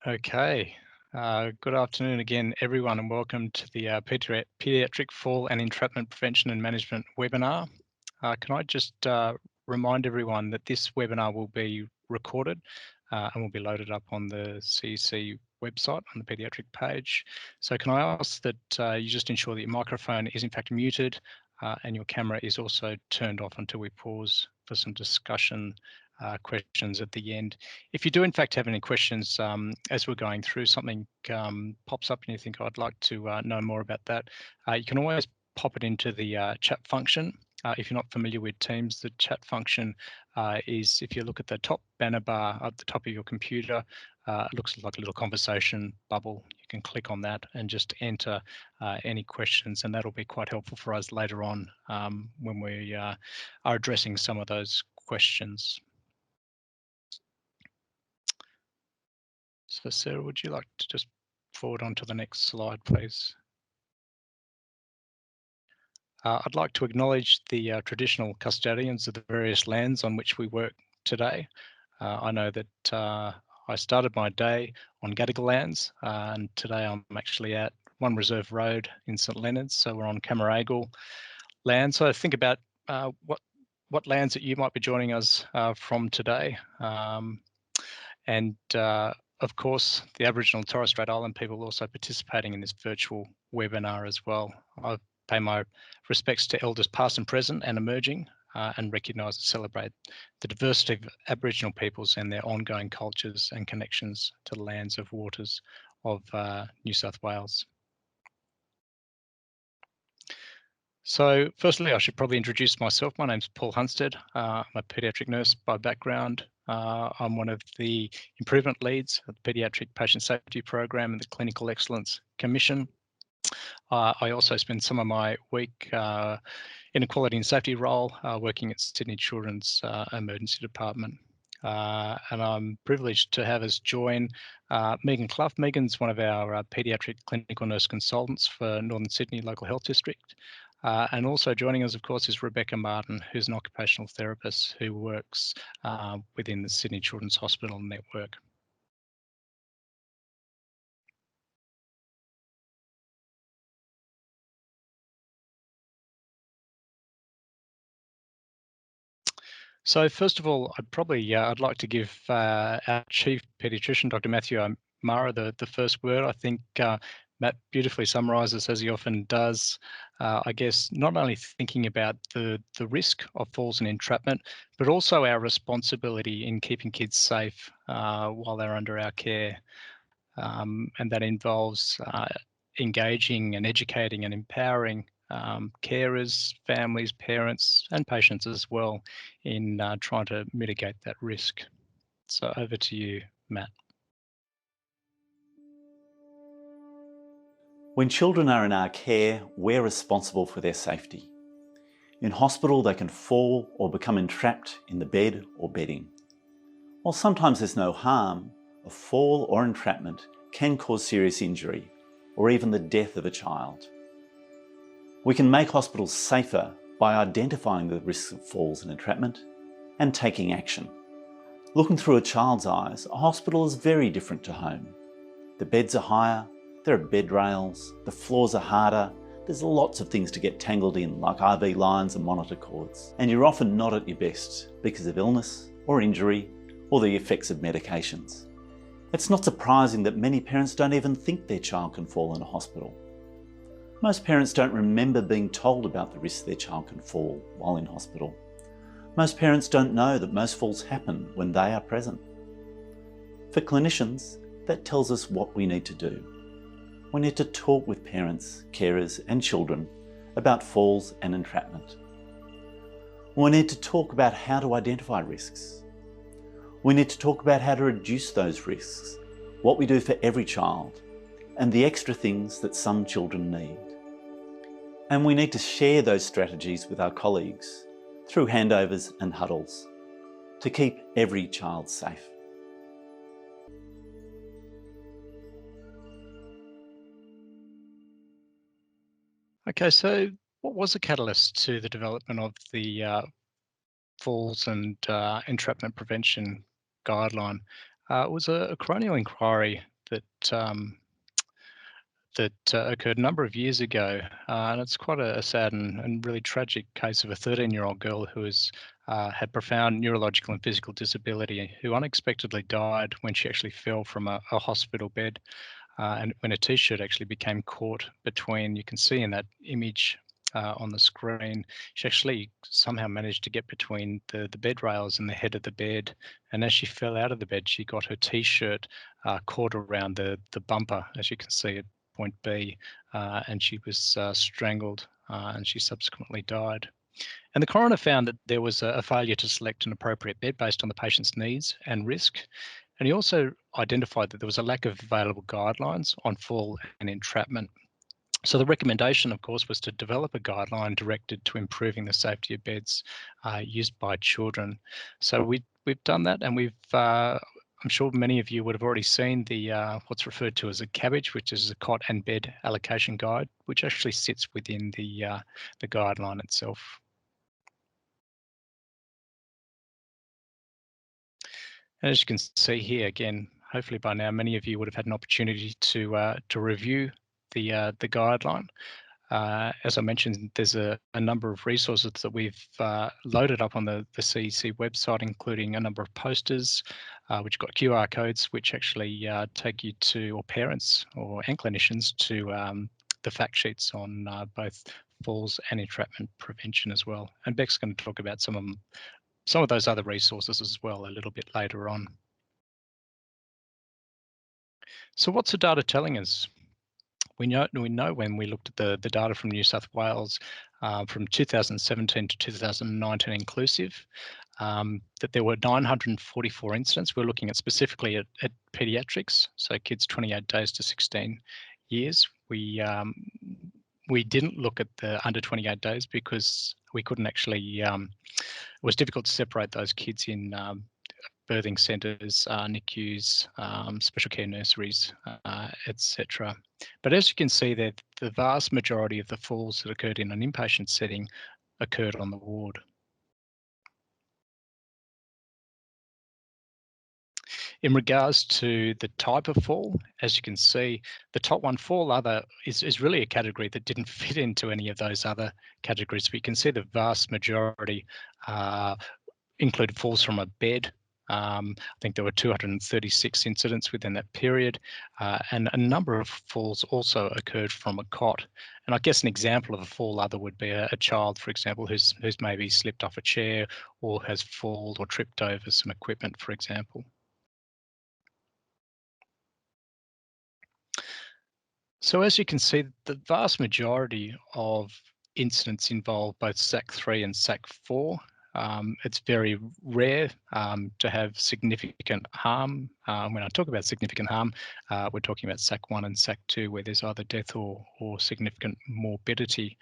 Okay. Good afternoon again, everyone, and welcome to the Pediatric Fall and Entrapment Prevention and Management webinar. Can I just remind everyone that this webinar will be recorded and will be loaded up on the CEC website on the Paediatric page. So can I ask that you just ensure that your microphone is in fact muted and your camera is also turned off until we pause for some discussion questions at the end. If you do in fact have any questions as we're going through, something pops up and you think I'd like to know more about that, you can always pop it into the chat function. If you're not familiar with Teams, the chat function is, if you look at the top banner bar at the top of your computer, it looks like a little conversation bubble. You can click on that and just enter any questions, and that'll be quite helpful for us later on when we are addressing some of those questions. So Sarah, would you like to just forward on to the next slide, please? I'd like to acknowledge the traditional custodians of the various lands on which we work today. I know that I started my day on Gadigal lands, and today I'm actually at One Reserve Road in St Leonards, so we're on Camaragal land. So think about what lands that you might be joining us from today. And of course, the Aboriginal and Torres Strait Island people also participating in this virtual webinar as well. I pay my respects to elders past and present and emerging, and recognise and celebrate the diversity of Aboriginal peoples and their ongoing cultures and connections to the lands of waters of New South Wales. So firstly, I should probably introduce myself. My name's Paul Hunstead. I'm a paediatric nurse by background. I'm one of the improvement leads at the Paediatric Patient Safety Program and the Clinical Excellence Commission. I also spend some of my week in a quality and safety role working at Sydney Children's Emergency Department. And I'm privileged to have us join Megan Clough. Megan's one of our paediatric clinical nurse consultants for Northern Sydney Local Health District. And also joining us, of course, is Rebecca Martin, who's an occupational therapist who works within the Sydney Children's Hospital network. So first of all, I'd like to give our Chief Paediatrician, Dr. Matthew O'Mara, the first word. I think Matt beautifully summarises, as he often does, I guess, not only thinking about the risk of falls and entrapment, but also our responsibility in keeping kids safe while they're under our care. And that involves engaging and educating and empowering carers, families, parents, and patients as well in trying to mitigate that risk. So over to you, Matt. When children are in our care, we're responsible for their safety. In hospital, they can fall or become entrapped in the bed or bedding. While sometimes there's no harm, a fall or entrapment can cause serious injury or even the death of a child. We can make hospitals safer by identifying the risks of falls and entrapment and taking action. Looking through a child's eyes, a hospital is very different to home. The beds are higher, there are bed rails, the floors are harder, there's lots of things to get tangled in like IV lines and monitor cords. And you're often not at your best because of illness or injury or the effects of medications. It's not surprising that many parents don't even think their child can fall in a hospital. Most parents don't remember being told about the risks their child can fall while in hospital. Most parents don't know that most falls happen when they are present. For clinicians, that tells us what we need to do. We need to talk with parents, carers and children about falls and entrapment. We need to talk about how to identify risks. We need to talk about how to reduce those risks, what we do for every child, and the extra things that some children need. And we need to share those strategies with our colleagues through handovers and huddles to keep every child safe. Okay, so what was the catalyst to the development of the falls and entrapment prevention guideline? It was a coronial inquiry that occurred a number of years ago, and it's quite a sad and really tragic case of a 13-year-old girl who had profound neurological and physical disability, who unexpectedly died when she actually fell from a hospital bed, and when a T-shirt actually became caught between, you can see in that image on the screen, she actually somehow managed to get between the bed rails and the head of the bed, and as she fell out of the bed, she got her T-shirt caught around the bumper, as you can see at point B, and she was strangled, and she subsequently died. And the coroner found that there was a failure to select an appropriate bed based on the patient's needs and risk. And he also identified that there was a lack of available guidelines on fall and entrapment. So the recommendation, of course, was to develop a guideline directed to improving the safety of beds used by children. So we've done that, and I'm sure many of you would have already seen the what's referred to as a cabbage, which is a cot and bed allocation guide, which actually sits within the guideline itself. And as you can see here, again, hopefully by now many of you would have had an opportunity to review the guideline. As I mentioned, there's a number of resources that we've loaded up on the CEC website, including a number of posters, which got QR codes, which actually take you to, or parents and clinicians, to the fact sheets on both falls and entrapment prevention as well. And Beck's going to talk about some of those other resources as well a little bit later on. So what's the data telling us? We know when we looked at the data from New South Wales from 2017 to 2019 inclusive, that there were 944 incidents. We're looking at specifically at paediatrics, so kids 28 days to 16 years. We didn't look at the under 28 days because we couldn't actually, it was difficult to separate those kids in birthing centres, NICUs, special care nurseries, etc. But as you can see there, the vast majority of the falls that occurred in an inpatient setting occurred on the ward. In regards to the type of fall, as you can see, the top one, fall other, is really a category that didn't fit into any of those other categories. But you can see the vast majority included falls from a bed. I think there were 236 incidents within that period, and a number of falls also occurred from a cot. And I guess an example of a fall other would be a child, for example, who's maybe slipped off a chair or has fallen or tripped over some equipment, for example. So as you can see, the vast majority of incidents involve both SAC3 and SAC4. It's very rare to have significant harm. When I talk about significant harm, we're talking about SAC1 and SAC2, where there's either death or significant morbidity.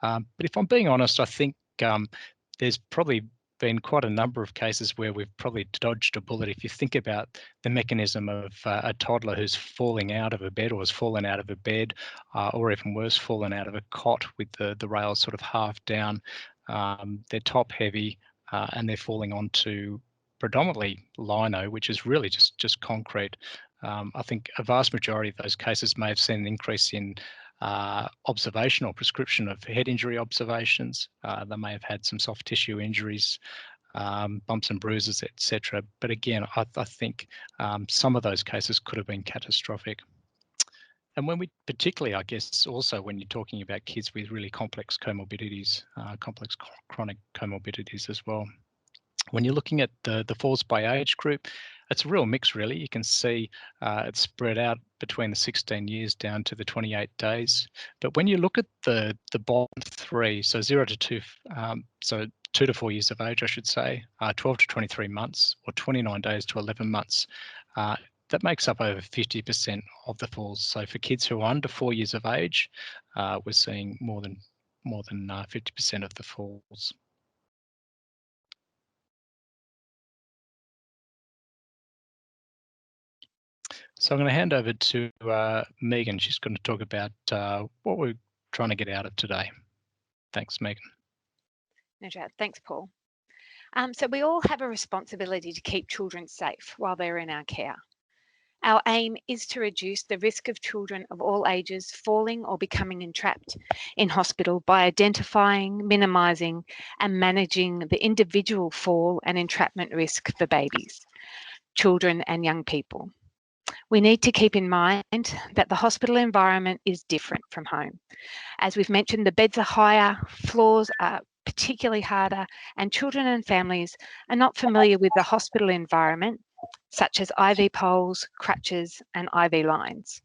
But if I'm being honest, I think there's probably been quite a number of cases where we've probably dodged a bullet. If you think about the mechanism of a toddler who's falling out of a bed or has fallen out of a bed, or even worse, fallen out of a cot with the rails sort of half down, they're top heavy, and they're falling onto predominantly lino, which is really just concrete. I think a vast majority of those cases may have seen an increase in observation or prescription of head injury observations. They may have had some soft tissue injuries, bumps and bruises, etc. But again, I think some of those cases could have been catastrophic. And when we, particularly, I guess, also when you're talking about kids with really complex comorbidities, complex chronic comorbidities as well. When you're looking at the falls by age group, it's a real mix, really. You can see it's spread out between the 16 years down to the 28 days. But when you look at the bottom three, so 0 to 2, so 2 to 4 years of age, I should say, 12 to 23 months, or 29 days to 11 months, that makes up over 50% of the falls. So for kids who are under 4 years of age, we're seeing more than 50% of the falls. So I'm going to hand over to Megan. She's going to talk about what we're trying to get out of today. Thanks, Megan. Thanks, Paul. So we all have a responsibility to keep children safe while they're in our care. Our aim is to reduce the risk of children of all ages falling or becoming entrapped in hospital by identifying, minimising and managing the individual fall and entrapment risk for babies, children and young people. We need to keep in mind that the hospital environment is different from home. As we've mentioned, the beds are higher, floors are particularly harder, and children and families are not familiar with the hospital environment, such as IV poles, crutches, and IV lines.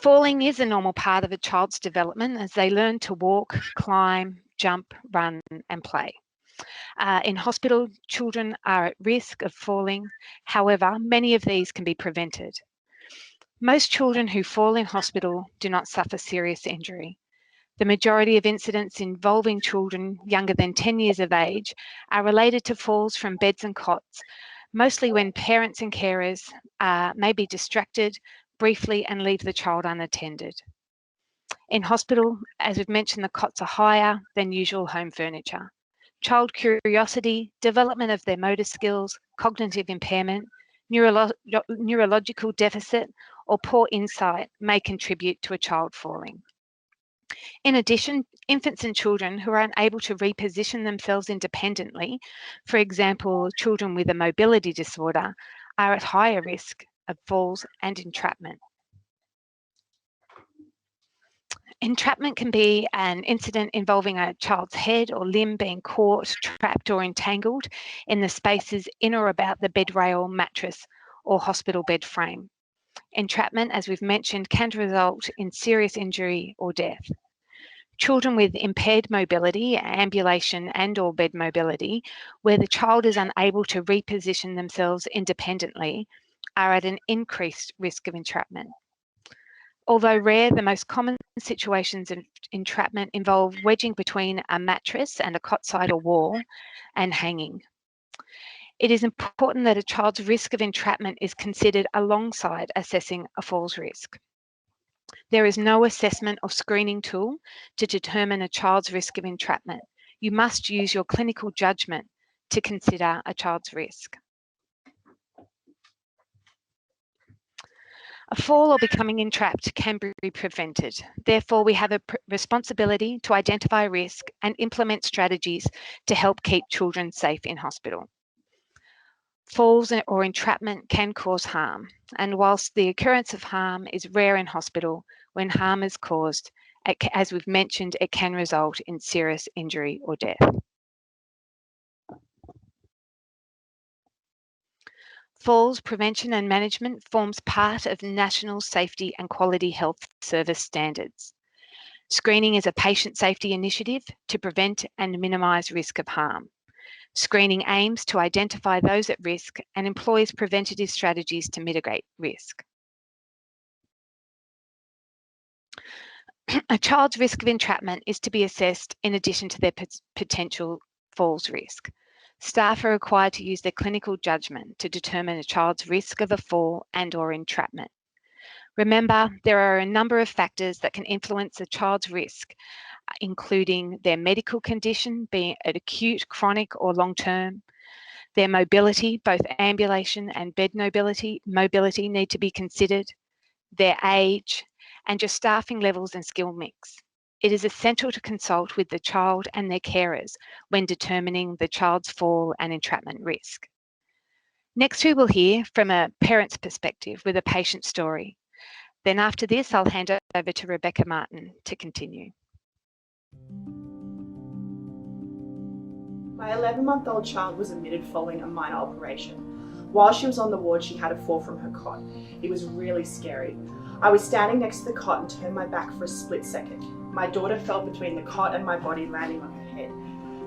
Falling is a normal part of a child's development as they learn to walk, climb, jump, run, and play. In hospital, children are at risk of falling. However, many of these can be prevented. Most children who fall in hospital do not suffer serious injury. The majority of incidents involving children younger than 10 years of age are related to falls from beds and cots, mostly when parents and carers may be distracted briefly and leave the child unattended. In hospital, as we've mentioned, the cots are higher than usual home furniture. Child curiosity, development of their motor skills, cognitive impairment, neurological deficit, or poor insight may contribute to a child falling. In addition, infants and children who are unable to reposition themselves independently, for example, children with a mobility disorder, are at higher risk of falls and entrapment. Entrapment can be an incident involving a child's head or limb being caught, trapped or entangled in the spaces in or about the bed rail, mattress or hospital bed frame. Entrapment, as we've mentioned, can result in serious injury or death. Children with impaired mobility, ambulation and or bed mobility, where the child is unable to reposition themselves independently, are at an increased risk of entrapment. Although rare, the most common situations of entrapment involve wedging between a mattress and a cot side or wall and hanging. It is important that a child's risk of entrapment is considered alongside assessing a falls risk. There is no assessment or screening tool to determine a child's risk of entrapment. You must use your clinical judgment to consider a child's risk. A fall or becoming entrapped can be prevented. Therefore, we have a responsibility to identify risk and implement strategies to help keep children safe in hospital. Falls or entrapment can cause harm, and whilst the occurrence of harm is rare in hospital, when harm is caused, as we've mentioned, it can result in serious injury or death. Falls prevention and management forms part of National Safety and Quality Health Service standards. Screening is a patient safety initiative to prevent and minimise risk of harm. Screening aims to identify those at risk and employs preventative strategies to mitigate risk. A child's risk of entrapment is to be assessed in addition to their potential falls risk. Staff are required to use their clinical judgment to determine a child's risk of a fall and or entrapment. Remember, there are a number of factors that can influence a child's risk, including their medical condition, being it acute, chronic or long-term. Their mobility, both ambulation and bed mobility need to be considered, their age, and your staffing levels and skill mix. It is essential to consult with the child and their carers when determining the child's fall and entrapment risk. Next, we will hear from a parent's perspective with a patient story. Then after this, I'll hand it over to Rebecca Martin to continue. My 11-month-old child was admitted following a minor operation. While she was on the ward, she had a fall from her cot. It was really scary. I was standing next to the cot and turned my back for a split second. My daughter fell between the cot and my body, landing on her head.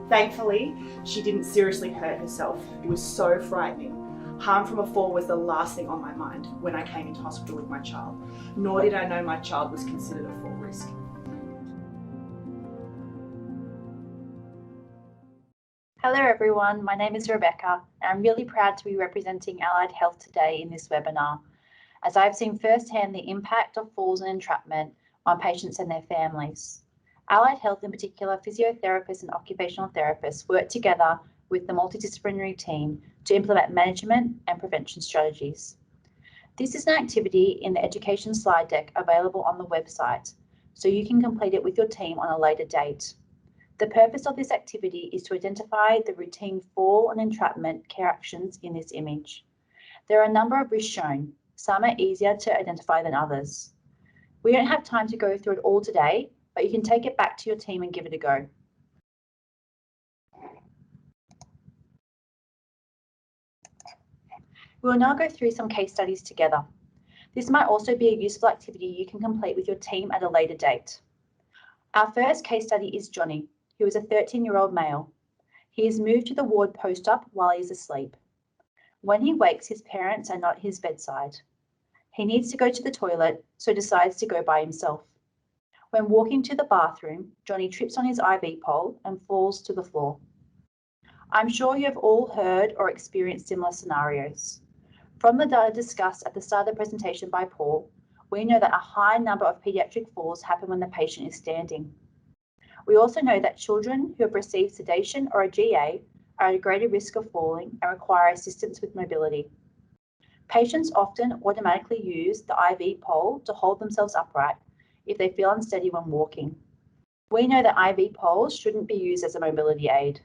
Thankfully, she didn't seriously hurt herself. It was so frightening. Harm from a fall was the last thing on my mind when I came into hospital with my child, nor did I know my child was considered a fall risk. Hello everyone, my name is Rebecca and I'm really proud to be representing Allied Health today in this webinar, as I've seen firsthand the impact of falls and entrapment on patients and their families. Allied Health, in particular physiotherapists and occupational therapists, work together with the multidisciplinary team to implement management and prevention strategies. This is an activity in the education slide deck available on the website, so you can complete it with your team on a later date. The purpose of this activity is to identify the routine fall and entrapment care actions in this image. There are a number of risks shown. Some are easier to identify than others. We don't have time to go through it all today, but you can take it back to your team and give it a go. We will now go through some case studies together. This might also be a useful activity you can complete with your team at a later date. Our first case study is Johnny, who is a 13-year-old male. He is moved to the ward post-op while he is asleep. When he wakes, his parents are not at his bedside. He needs to go to the toilet, so decides to go by himself. When walking to the bathroom, Johnny trips on his IV pole and falls to the floor. I'm sure you have all heard or experienced similar scenarios. From the data discussed at the start of the presentation by Paul, we know that a high number of paediatric falls happen when the patient is standing. We also know that children who have received sedation or a GA are at a greater risk of falling and require assistance with mobility. Patients often automatically use the IV pole to hold themselves upright if they feel unsteady when walking. We know that IV poles shouldn't be used as a mobility aid.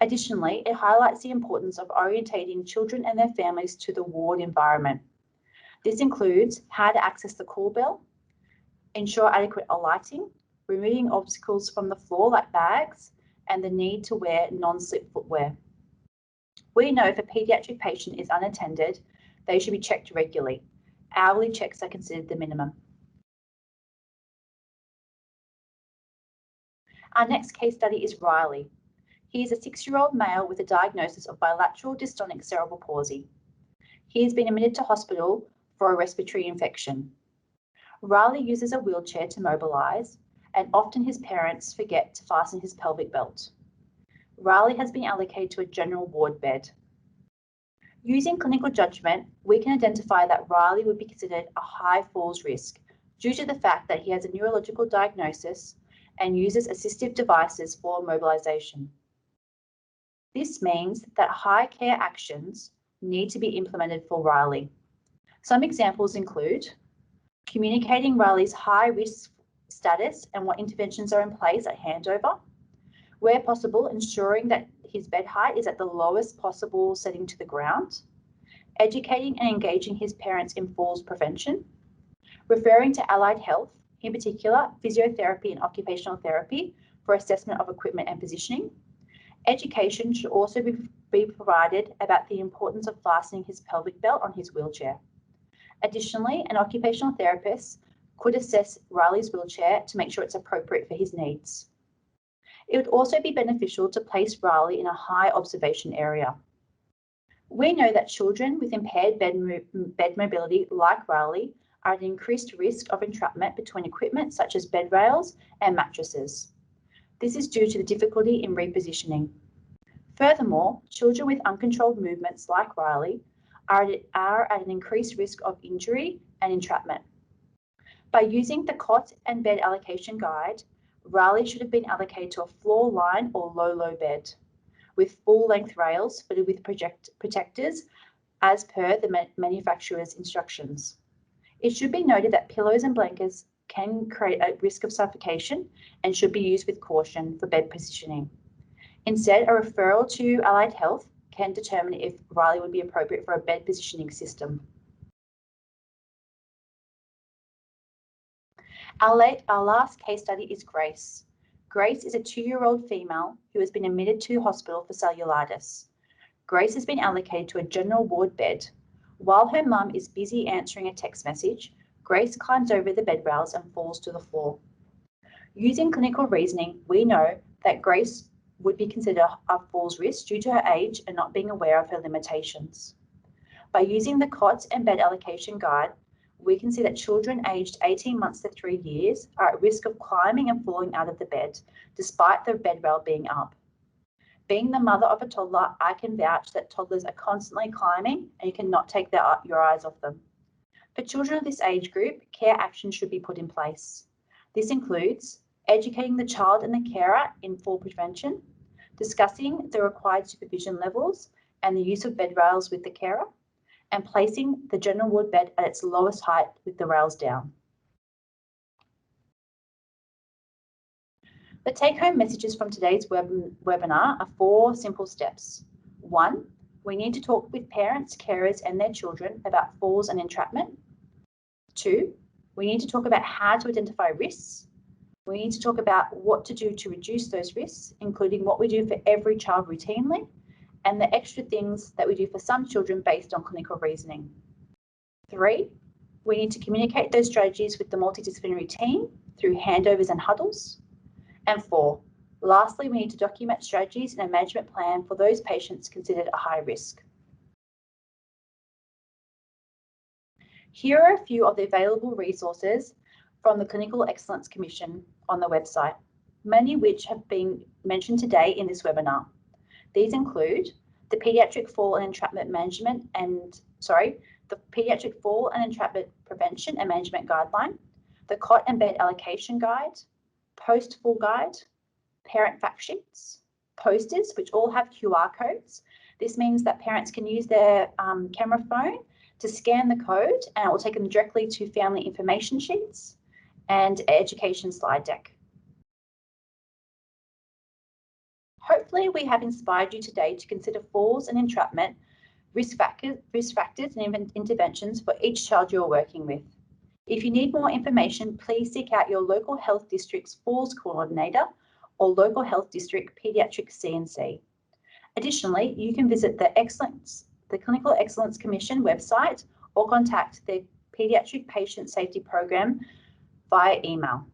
Additionally, it highlights the importance of orientating children and their families to the ward environment. This includes how to access the call bell, ensure adequate alighting, removing obstacles from the floor like bags, and the need to wear non-slip footwear. We know if a paediatric patient is unattended, they should be checked regularly. Hourly checks are considered the minimum. Our next case study is Riley. He is a 6-year-old male with a diagnosis of bilateral dystonic cerebral palsy. He has been admitted to hospital for a respiratory infection. Riley uses a wheelchair to mobilise, and often his parents forget to fasten his pelvic belt. Riley has been allocated to a general ward bed. Using clinical judgment, we can identify that Riley would be considered a high falls risk due to the fact that he has a neurological diagnosis and uses assistive devices for mobilisation. This means that high care actions need to be implemented for Riley. Some examples include communicating Riley's high risk status and what interventions are in place at handover. Where possible, ensuring that his bed height is at the lowest possible setting to the ground. Educating and engaging his parents in falls prevention. Referring to allied health, in particular physiotherapy and occupational therapy for assessment of equipment and positioning. Education should also be provided about the importance of fastening his pelvic belt on his wheelchair. Additionally, an occupational therapist could assess Riley's wheelchair to make sure it's appropriate for his needs. It would also be beneficial to place Riley in a high observation area. We know that children with impaired bed mobility, like Riley, are at increased risk of entrapment between equipment such as bed rails and mattresses. This is due to the difficulty in repositioning. Furthermore, children with uncontrolled movements like Riley are at an increased risk of injury and entrapment. By using the cot and bed allocation guide, Riley should have been allocated to a floor line or low bed with full-length rails fitted with protectors as per the manufacturer's instructions. It should be noted that pillows and blankets can create a risk of suffocation and should be used with caution for bed positioning. Instead, a referral to allied health can determine if Riley would be appropriate for a bed positioning system. Our last case study is Grace. Grace is a 2-year-old female who has been admitted to hospital for cellulitis. Grace has been allocated to a general ward bed. While her mum is busy answering a text message, Grace climbs over the bed rails and falls to the floor. Using clinical reasoning, we know that Grace would be considered a falls risk due to her age and not being aware of her limitations. By using the cot and bed allocation guide, we can see that children aged 18 months to 3 years are at risk of climbing and falling out of the bed, despite the bed rail being up. Being the mother of a toddler, I can vouch that toddlers are constantly climbing and you cannot take your eyes off them. For children of this age group, care actions should be put in place. This includes educating the child and the carer in fall prevention, discussing the required supervision levels and the use of bed rails with the carer, and placing the general ward bed at its lowest height with the rails down. The take-home messages from today's webinar are 4 simple steps. 1, we need to talk with parents, carers and their children about falls and entrapment. 2, we need to talk about how to identify risks. We need to talk about what to do to reduce those risks, including what we do for every child routinely, and the extra things that we do for some children based on clinical reasoning. 3, we need to communicate those strategies with the multidisciplinary team through handovers and huddles. And 4, lastly, we need to document strategies in a management plan for those patients considered a high risk. Here are a few of the available resources from the Clinical Excellence Commission on the website, many which have been mentioned today in this webinar. These include the Paediatric Fall and Entrapment the Paediatric Fall and Entrapment Prevention and Management Guideline, the Cot and Bed Allocation Guide, Post-Fall Guide, parent fact sheets, posters, which all have QR codes. This means that parents can use their camera phone to scan the code, and it will take them directly to family information sheets and education slide deck. Hopefully we have inspired you today to consider falls and entrapment, risk factors and interventions for each child you're working with. If you need more information, please seek out your local health district's falls coordinator or local health district paediatric CNC. Additionally, you can visit the Clinical Excellence Commission website or contact the Paediatric Patient Safety Program via email.